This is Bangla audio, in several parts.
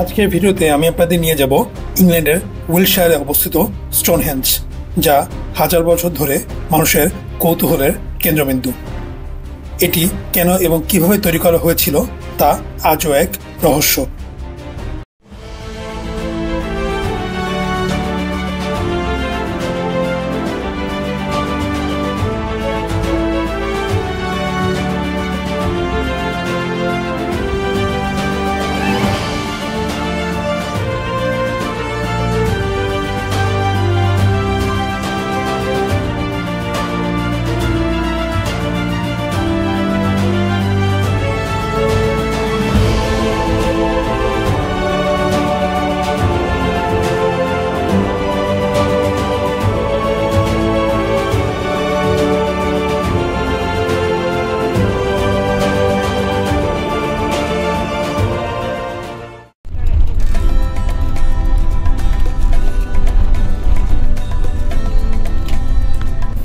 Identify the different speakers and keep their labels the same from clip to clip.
Speaker 1: আজকের ভিডিওতে আমি আপনাদের নিয়ে যাব ইংল্যান্ডের উইলশায়ারে অবস্থিত স্টোনহেঞ্জ, যা হাজার বছর ধরে মানুষের কৌতূহলের কেন্দ্রবিন্দু। এটি কেন এবং কিভাবে তৈরি করা হয়েছিল তা আজও এক রহস্য।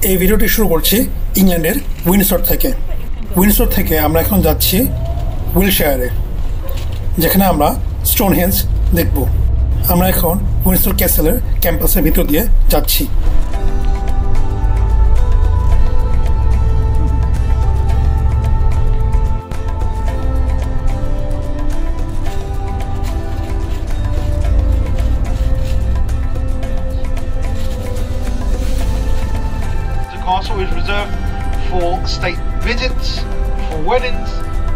Speaker 1: এই ভিডিওটি শুরু করছি ইংল্যান্ডের উইন্ডসর থেকে আমরা এখন যাচ্ছি উইলশায়ারে, যেখানে আমরা স্টোনহেঞ্জ দেখব। আমরা এখন উইন্ডসর ক্যাসেলের ক্যাম্পাসের ভিতর দিয়ে যাচ্ছি।
Speaker 2: Castle is reserved for state visits, for weddings,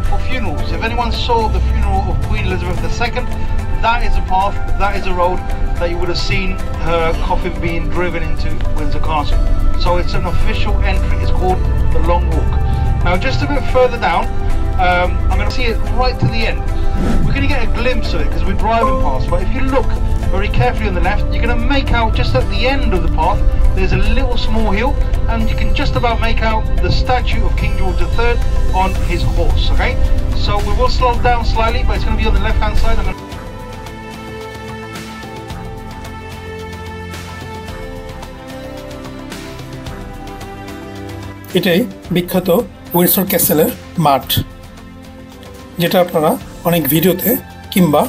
Speaker 2: for funerals. If anyone saw the funeral of Queen Elizabeth II, that is a path, that is a road that you would have seen her coffin being driven into Windsor Castle. So it's an official entry. It's called the Long Walk. Now, just a bit further down, I'm going to see it right to the end. We're going to get a glimpse of it because we're driving past, but if you look very carefully on the left, you're going to make out just at the end of the path there's a little small hill, and you can just about make out the statue of King George III on his horse. Okay, so we will slow down slightly, but it's going to be on the left hand side.
Speaker 1: এটাই বিখ্যাত উইন্ডসর ক্যাসেলের মাঠ, যেটা আপনারা অনেক ভিডিওতে কিংবা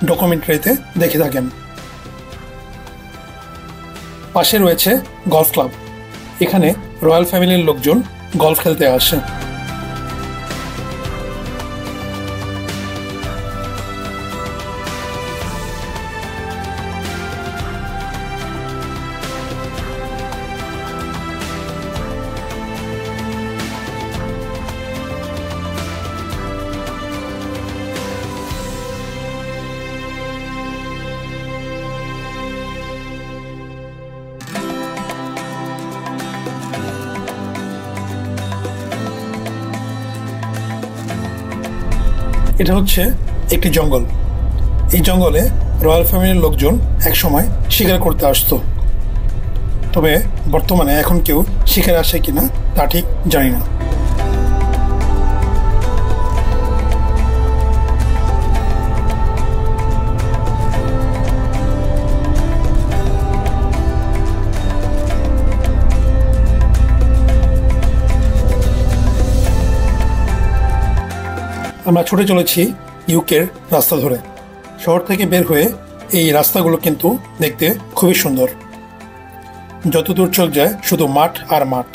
Speaker 1: ডকুমেন্টারিতে দেখে থাকেন। পাশে রয়েছে গলফ ক্লাব। এখানে রয়্যাল ফ্যামিলির লোকজন গলফ খেলতে আসে। এটা হচ্ছে একটি জঙ্গল। এই জঙ্গলে রয়্যাল ফ্যামিলির লোকজন একসময় শিকার করতে আসতো, তবে বর্তমানে এখন কেউ শিকার আসে কিনা তা ঠিক জানি না। আমরা ছুটে চলেছি ইউকের রাস্তা ধরে। শহর থেকে বের হয়ে এই রাস্তাগুলো কিন্তু দেখতে খুবই সুন্দর। যতদূর চোখ যায় শুধু মাঠ আর মাঠ,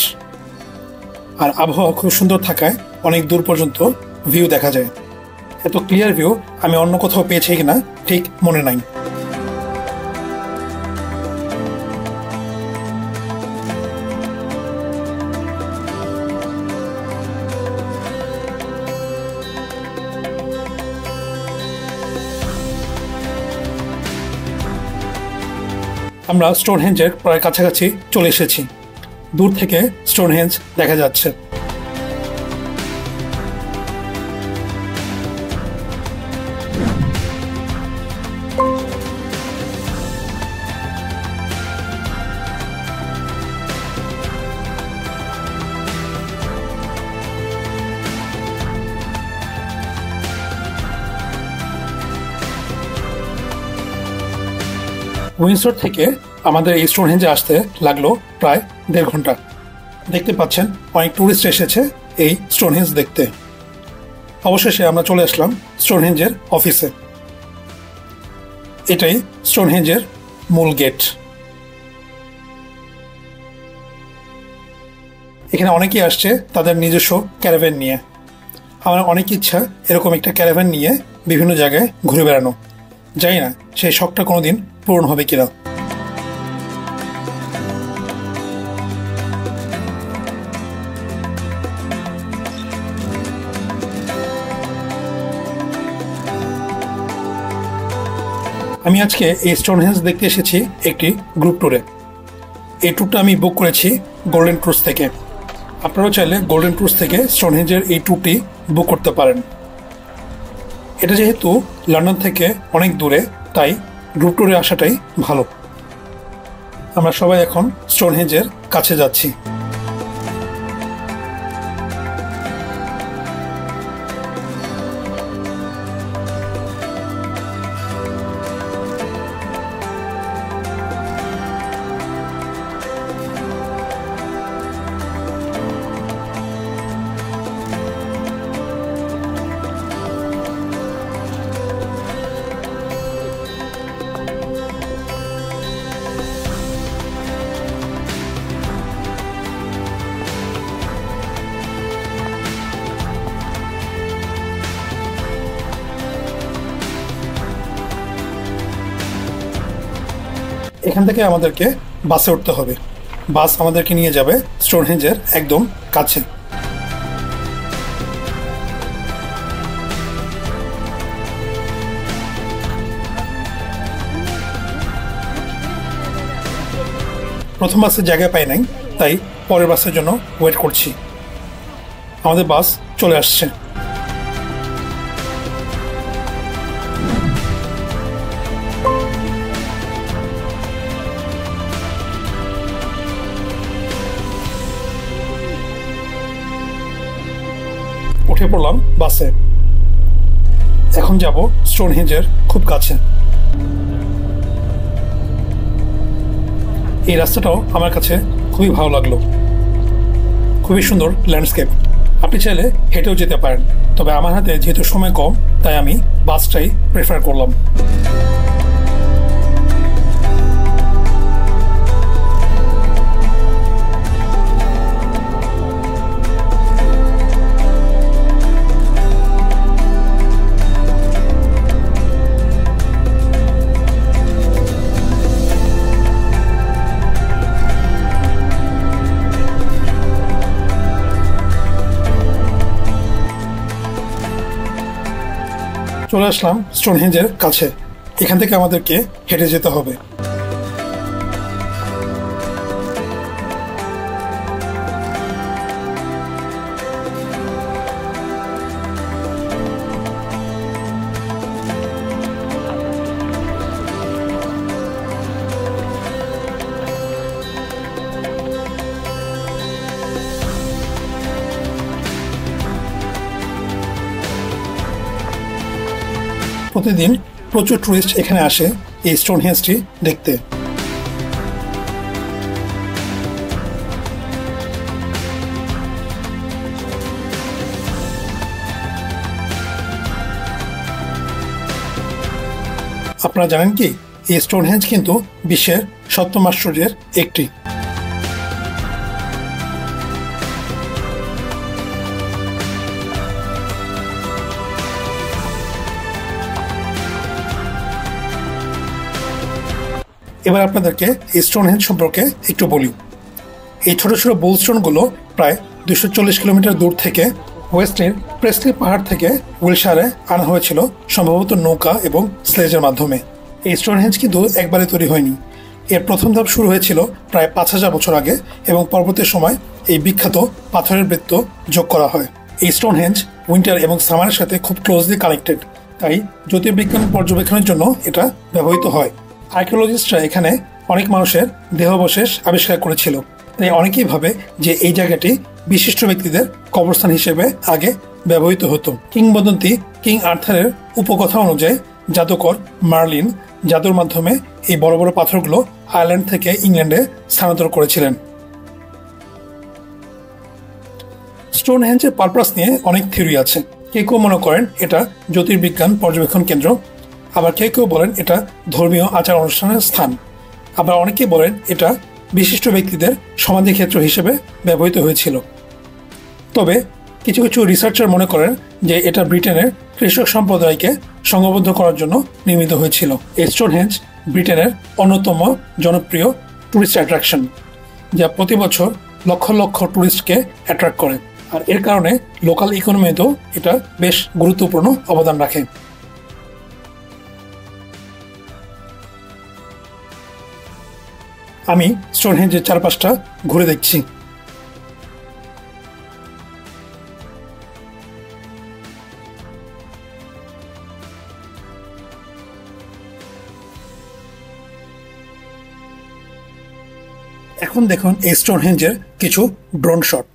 Speaker 1: আর আবহাওয়া খুব সুন্দর থাকায় অনেক দূর পর্যন্ত ভিউ দেখা যায়। এত ক্লিয়ার ভিউ আমি অন্য কোথাও পেয়েছি কিনা ঠিক মনে নাই। আমরা স্টোনহেঞ্জের প্রায় কাছাকাছি চলে এসেছি। দূর থেকে স্টোনহেঞ্জ দেখা যাচ্ছে। উইন্ডসর থেকে আমাদের এই স্টোনহেঞ্জে আসতে লাগলো প্রায় 1.5 ঘন্টা। দেখতে পাচ্ছেন অনেক টুরিস্ট এসেছে এই স্টোনহেঞ্জ দেখতে। অবশেষে আমরা চলে আসলাম স্টোনহেঞ্জের অফিসে। এটাই স্টোনহেঞ্জের মূল গেট। এখানে অনেকেই আসছে তাদের নিজস্ব ক্যারাভ্যান নিয়ে। আমার অনেক ইচ্ছা এরকম একটা ক্যারাভ্যান নিয়ে বিভিন্ন জায়গায় ঘুরে বেড়ানো। জানি না সেই শখটা কোনোদিন পূরণ হবে কিনা। আমি আজকে এই স্টোনহেঞ্জ দেখতে এসেছি একটি গ্রুপ ট্যুরে। এই ট্যুরটা আমি বুক করেছি গোল্ডেন ক্রুজ থেকে। আপনারাও চাইলে গোল্ডেন ক্রুজ থেকে স্টোনহেঞ্জের এই ট্যুরটি বুক করতে পারেন। এটা যেহেতু লন্ডন থেকে অনেক দূরে, তাই গ্রুপ ট্যুরে আসাটাই ভালো। আমরা সবাই এখন স্টোনহেঞ্জের কাছে যাচ্ছি। এখান থেকে আমাদেরকে বাসে উঠতে হবে। বাস আমাদেরকে নিয়ে যাবে স্টোনহেঞ্জের একদম কাছে। প্রথম বাসের জায়গা পাই নাই, তাই পরের বাসের জন্য ওয়েট করছি। আমাদের বাস চলে আসছে। উঠে পড়লাম বাসে। এখন যাব স্টোনহেঞ্জের খুব কাছে। এই রাস্তাটাও আমার কাছে খুবই ভালো লাগলো। খুবই সুন্দর ল্যান্ডস্কেপ। আপনি চাইলে হেঁটেও যেতে পারেন, তবে আমার হাতে যেহেতু সময় কম, তাই আমি বাসটাই প্রেফার করলাম। চলে আসলাম স্টোনহেঞ্জের কাছে। এখান থেকে আমাদেরকে হেঁটে যেতে হবে। প্রতিদিন প্রচুর টুরিস্ট এখানে আসে এই স্টোনহেঞ্জটি দেখতে। আপনারা জানেন কি, এই স্টোনহেঞ্জ কিন্তু বিশ্বের 7ম আশ্চর্যের একটি। এবার আপনাদেরকে স্টোনহেঞ্জ সম্পর্কে একটু বলি। এই ছোট ছোট বোলস্টোনগুলো প্রায় 240 কিলোমিটার দূর থেকে ওয়েস্টের প্রেসলি পাহাড় থেকে উইলশায়ারে আনা হয়েছিল, সম্ভবত নৌকা এবং স্লেজের মাধ্যমে। এই স্টোনহেঞ্জ কিন্তু একবারে তৈরি হয়নি। এর প্রথম ধাপ শুরু হয়েছিল প্রায় 5000 বছর আগে, এবং পরবর্তী সময় এই বিখ্যাত পাথরের বৃত্ত যোগ করা হয়। এই স্টোনহেঞ্জ উইন্টার এবং সামারের সাথে খুব ক্লোজলি কানেক্টেড, তাই জ্যোতির্বিজ্ঞান পর্যবেক্ষণের জন্য এটা ব্যবহৃত হয়। আর্কিওলজিস্টরা এখানে অনেক মানুষের দেহাবশেষ আবিষ্কার করেছিল, তাই অনেকেই ভাবে যে এই জায়গাটি বিশিষ্ট ব্যক্তিদের কবরস্থান হিসেবে আগে ব্যবহৃত হতো। কিংবদন্তি কিং আর্থারের উপকথা অনুযায়ী জাদুকর মার্লিন জাদুর মাধ্যমে এই বড় বড় পাথরগুলো আয়ারল্যান্ড থেকে ইংল্যান্ডে স্থানান্তর করেছিলেন। স্টোনহেঞ্জের পারপাস নিয়ে অনেক থিওরি আছে। কেউ কেউ মনে করেন এটা জ্যোতির্বিজ্ঞান পর্যবেক্ষণ কেন্দ্র, আবার কেউ কেউ বলেন এটা ধর্মীয় আচার অনুষ্ঠানের স্থান। আবার অনেকেই বলেন এটা বিশিষ্ট ব্যক্তিদের সমাধিক্ষেত্র হিসেবে ব্যবহৃত হয়েছিল। তবে কিছু কিছু রিসার্চার মনে করেন যে এটা ব্রিটেনের কৃষক সম্প্রদায়কে সংঘবদ্ধ করার জন্য নির্মিত হয়েছিল। এই স্টোনহেঞ্জ ব্রিটেনের অন্যতম জনপ্রিয় টুরিস্ট অ্যাট্রাকশন, যা প্রতি বছর লক্ষ লক্ষ টুরিস্টকে অ্যাট্রাক্ট করে, আর এর কারণে লোকাল ইকোনমিতেও এটা বেশ গুরুত্বপূর্ণ অবদান রাখে। আমি স্টোনহেঞ্জের চারপাশটা ঘুরে দেখছি। এখন দেখুন এই স্টোনহেঞ্জের কিছু ড্রোন শট।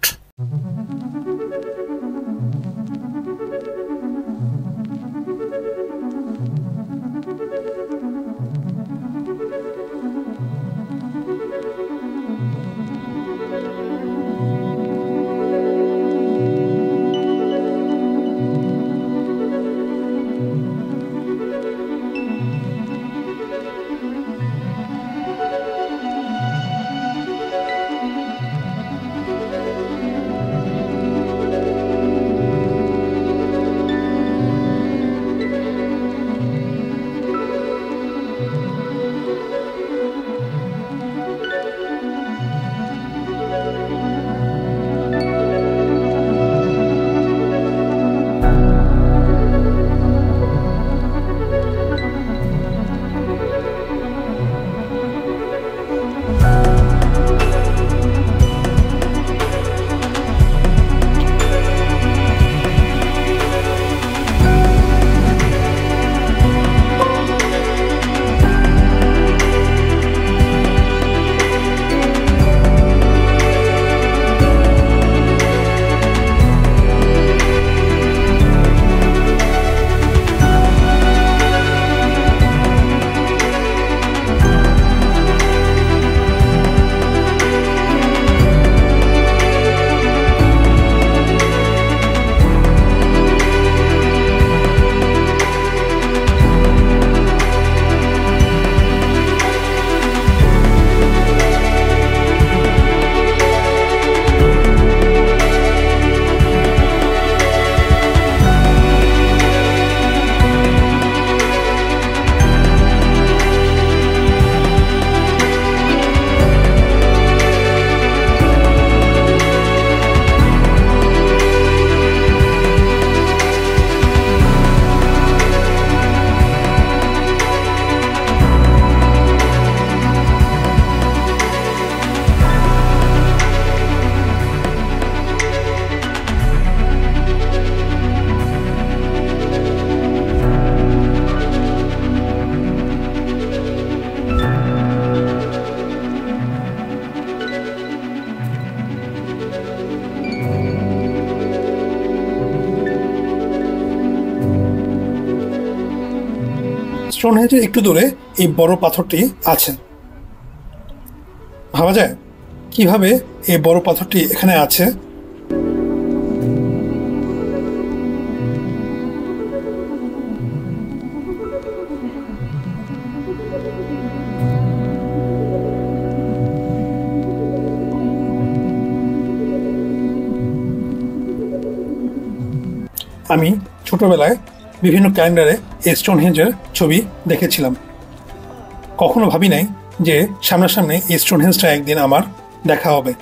Speaker 1: স্টোনহেঞ্জের একটু দূরে এই বড় পাথরটি আছে। ভাবা যায় কিভাবে এই বড় পাথরটি এখানে আছে। আমি ছোটবেলায় বিভিন্ন ক্যালেন্ডারে এই স্টোনহেঞ্জের ছবি দেখেছিলাম। কখনো ভাবি নাই যে সামনাসামনি এই স্টোনহেঞ্জটা একদিন আমার দেখা হবে।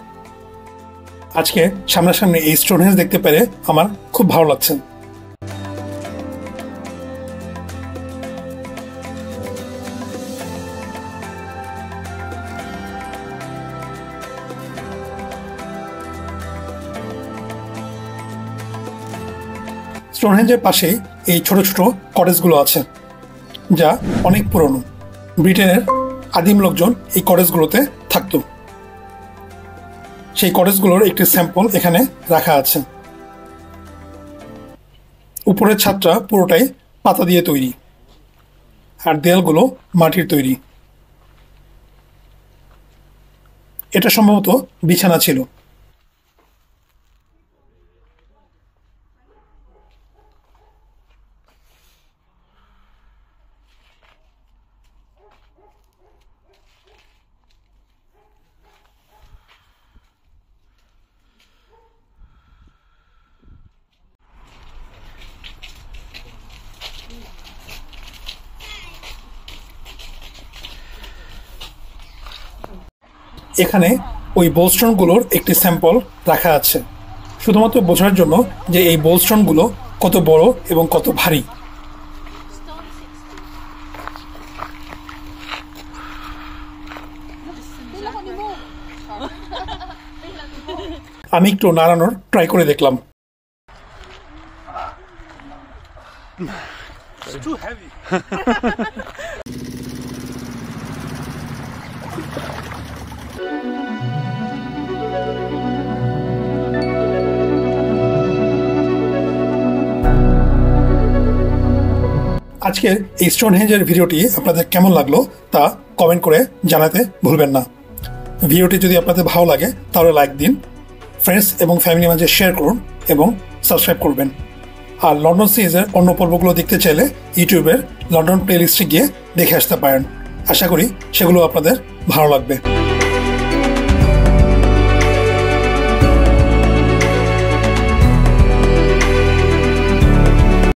Speaker 1: আজকে সামনাসামনি এই স্টোনহেঞ্জ দেখতে পেরে আমার খুব ভালো লাগছে। স্টোনহেঞ্জের পাশেই এই ছোট ছোট কটেজগুলো আছে, যা অনেক পুরনো। ব্রিটেনের আদিম লোকজন এই কটেজগুলোতে থাকতো। সেই কটেজগুলোর একটি স্যাম্পল এখানে রাখা আছে। উপরের ছাদটা পুরোটাই পাতা দিয়ে তৈরি, আর দেয়ালগুলো মাটির তৈরি। এটা সম্ভবত বিছানা ছিল। এখানে ওই বোলস্টোনগুলোর একটি স্যাম্পল রাখা আছে, শুধুমাত্র বোঝার জন্য যে এই বোলস্টোনগুলো কত বড় এবং কত ভারী। আমি একটু নাড়ানোর ট্রাই করে দেখলাম।
Speaker 3: It's too heavy.
Speaker 1: আজকের এই স্টোনহেঞ্জের ভিডিওটি আপনাদের কেমন লাগলো তা কমেন্ট করে জানাতে ভুলবেন না। ভিডিওটি যদি আপনাদের ভালো লাগে তাহলে লাইক দিন, ফ্রেন্ডস এবং ফ্যামিলির মাঝে শেয়ার করুন এবং সাবস্ক্রাইব করবেন। আর লন্ডন সিরিজের অন্য পর্বগুলো দেখতে চাইলে ইউটিউবের লন্ডন প্লেলিস্টে গিয়ে দেখে আসতে পারেন। আশা করি সেগুলো আপনাদের ভালো লাগবে।